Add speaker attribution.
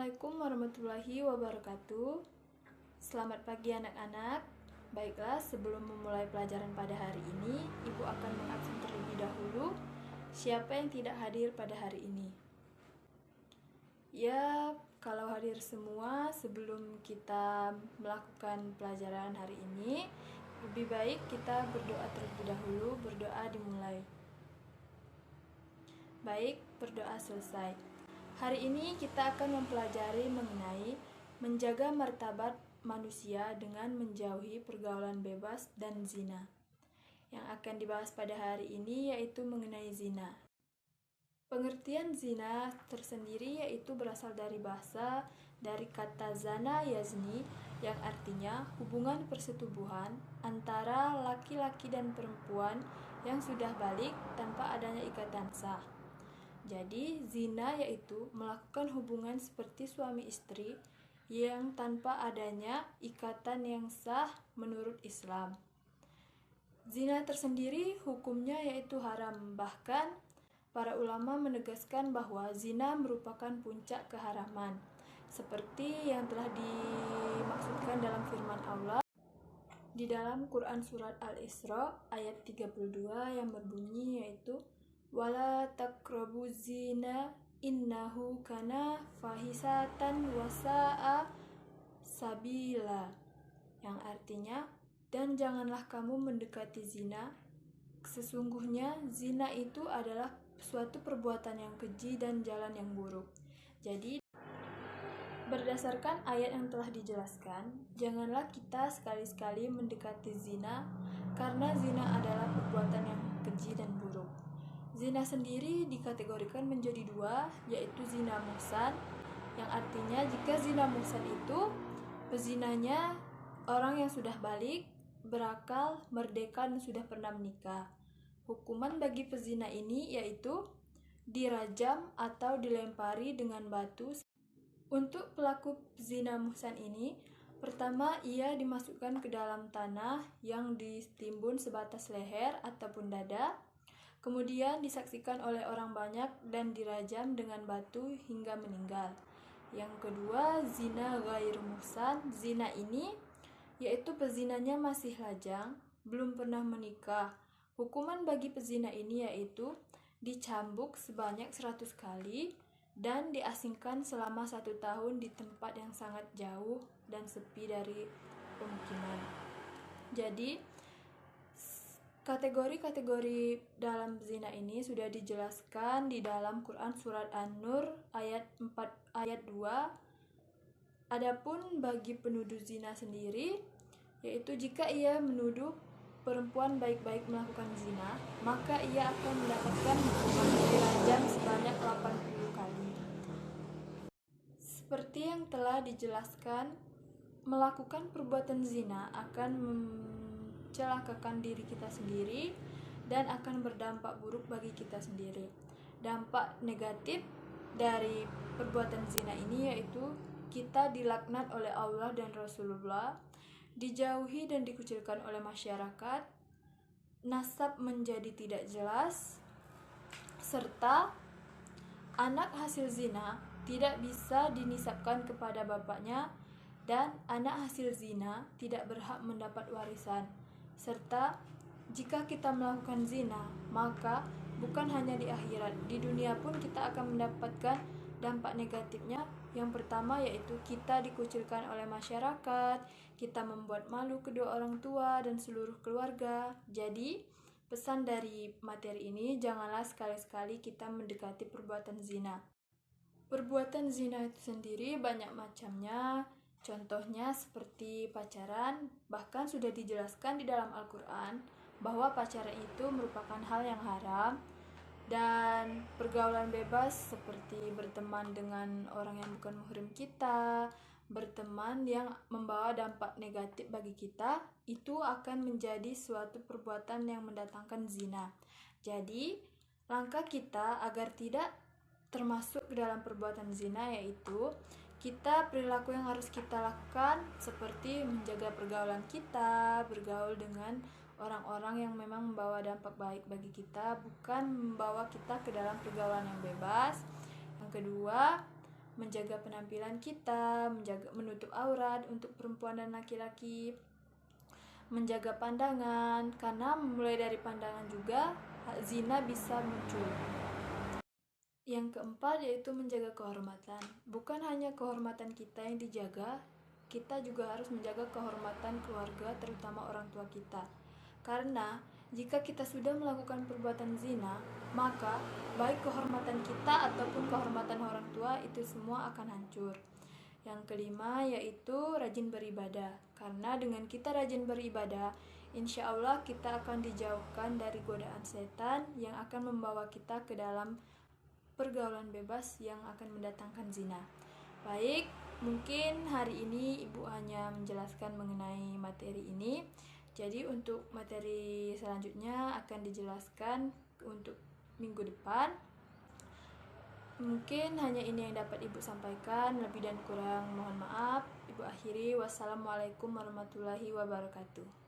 Speaker 1: Assalamualaikum warahmatullahi wabarakatuh. Selamat pagi anak-anak. Baiklah, sebelum memulai pelajaran pada hari ini, Ibu akan mengabsen terlebih dahulu siapa yang tidak hadir pada hari ini. Ya, kalau hadir semua, sebelum kita melakukan pelajaran hari ini, lebih baik kita berdoa terlebih dahulu. Berdoa dimulai. Baik, berdoa selesai. Hari ini kita akan mempelajari mengenai menjaga martabat manusia dengan menjauhi pergaulan bebas dan zina. Yang akan dibahas pada hari ini yaitu mengenai zina. Pengertian zina tersendiri yaitu berasal dari bahasa dari kata zana yazni yang artinya hubungan persetubuhan antara laki-laki dan perempuan yang sudah balik tanpa adanya ikatan sah. Jadi, zina yaitu melakukan hubungan seperti suami istri yang tanpa adanya ikatan yang sah menurut Islam. Zina tersendiri hukumnya yaitu haram. Bahkan, para ulama menegaskan bahwa zina merupakan puncak keharaman, seperti yang telah dimaksudkan dalam firman Allah di dalam Quran Surat Al-Isra ayat 32 yang berbunyi yaitu wala taqrabu zina innahu kana fahisatan wasa'a sabila, yang artinya dan janganlah kamu mendekati zina, sesungguhnya zina itu adalah suatu perbuatan yang keji dan jalan yang buruk. Jadi berdasarkan ayat yang telah dijelaskan, janganlah kita sekali-sekali mendekati zina karena zina adalah perbuatan yang keji dan buruk. Zina sendiri dikategorikan menjadi dua, yaitu zina muhsan, yang artinya jika zina muhsan itu pezinanya orang yang sudah balik, berakal, merdeka, dan sudah pernah menikah. Hukuman bagi pezina ini yaitu dirajam atau dilempari dengan batu. Untuk pelaku zina muhsan ini, pertama ia dimasukkan ke dalam tanah yang ditimbun sebatas leher ataupun dada, kemudian disaksikan oleh orang banyak dan dirajam dengan batu hingga meninggal. Yang kedua, zina ghair muhsan. Zina ini yaitu pezinanya masih lajang, belum pernah menikah. Hukuman bagi pezina ini yaitu dicambuk sebanyak 100 kali dan diasingkan selama 1 tahun di tempat yang sangat jauh dan sepi dari pemukiman. Jadi, kategori-kategori dalam zina ini sudah dijelaskan di dalam Quran Surat An-Nur ayat 2. Adapun bagi penuduh zina sendiri, yaitu jika ia menuduh perempuan baik-baik melakukan zina, maka ia akan mendapatkan hukuman dirajam sebanyak 80 kali. Seperti yang telah dijelaskan, melakukan perbuatan zina akan celakakan diri kita sendiri dan akan berdampak buruk bagi kita sendiri. Dampak negatif dari perbuatan zina ini yaitu kita dilaknat oleh Allah dan Rasulullah, dijauhi dan dikucilkan oleh masyarakat, nasab menjadi tidak jelas, serta anak hasil zina tidak bisa dinisabkan kepada bapaknya dan anak hasil zina tidak berhak mendapat warisan. Serta jika kita melakukan zina, maka bukan hanya di akhirat, di dunia pun kita akan mendapatkan dampak negatifnya. Yang pertama yaitu kita dikucilkan oleh masyarakat, kita membuat malu kedua orang tua dan seluruh keluarga. Jadi, pesan dari materi ini, janganlah sekali-sekali kita mendekati perbuatan zina. Perbuatan zina itu sendiri banyak macamnya. Contohnya seperti pacaran, bahkan sudah dijelaskan di dalam Al-Quran bahwa pacaran itu merupakan hal yang haram, dan pergaulan bebas seperti berteman dengan orang yang bukan muhrim kita, berteman yang membawa dampak negatif bagi kita, itu akan menjadi suatu perbuatan yang mendatangkan zina. Jadi, langkah kita agar tidak termasuk ke dalam perbuatan zina yaitu perilaku yang harus kita lakukan seperti menjaga pergaulan kita, bergaul dengan orang-orang yang memang membawa dampak baik bagi kita, bukan membawa kita ke dalam pergaulan yang bebas. Yang kedua, menjaga penampilan kita, menutup aurat untuk perempuan dan laki-laki, menjaga pandangan, karena mulai dari pandangan juga zina bisa muncul. Yang keempat yaitu menjaga kehormatan. Bukan hanya kehormatan kita yang dijaga, kita juga harus menjaga kehormatan keluarga, terutama orang tua kita. Karena jika kita sudah melakukan perbuatan zina, maka baik kehormatan kita ataupun kehormatan orang tua itu semua akan hancur. Yang kelima yaitu rajin beribadah. Karena dengan kita rajin beribadah, insya Allah kita akan dijauhkan dari godaan setan yang akan membawa kita ke dalam pergaulan bebas yang akan mendatangkan zina. Baik, mungkin hari ini Ibu hanya menjelaskan mengenai materi ini. Jadi untuk materi selanjutnya akan dijelaskan untuk minggu depan. Mungkin hanya ini yang dapat Ibu sampaikan. Lebih dan kurang mohon maaf. Ibu akhiri. Wassalamualaikum warahmatullahi wabarakatuh.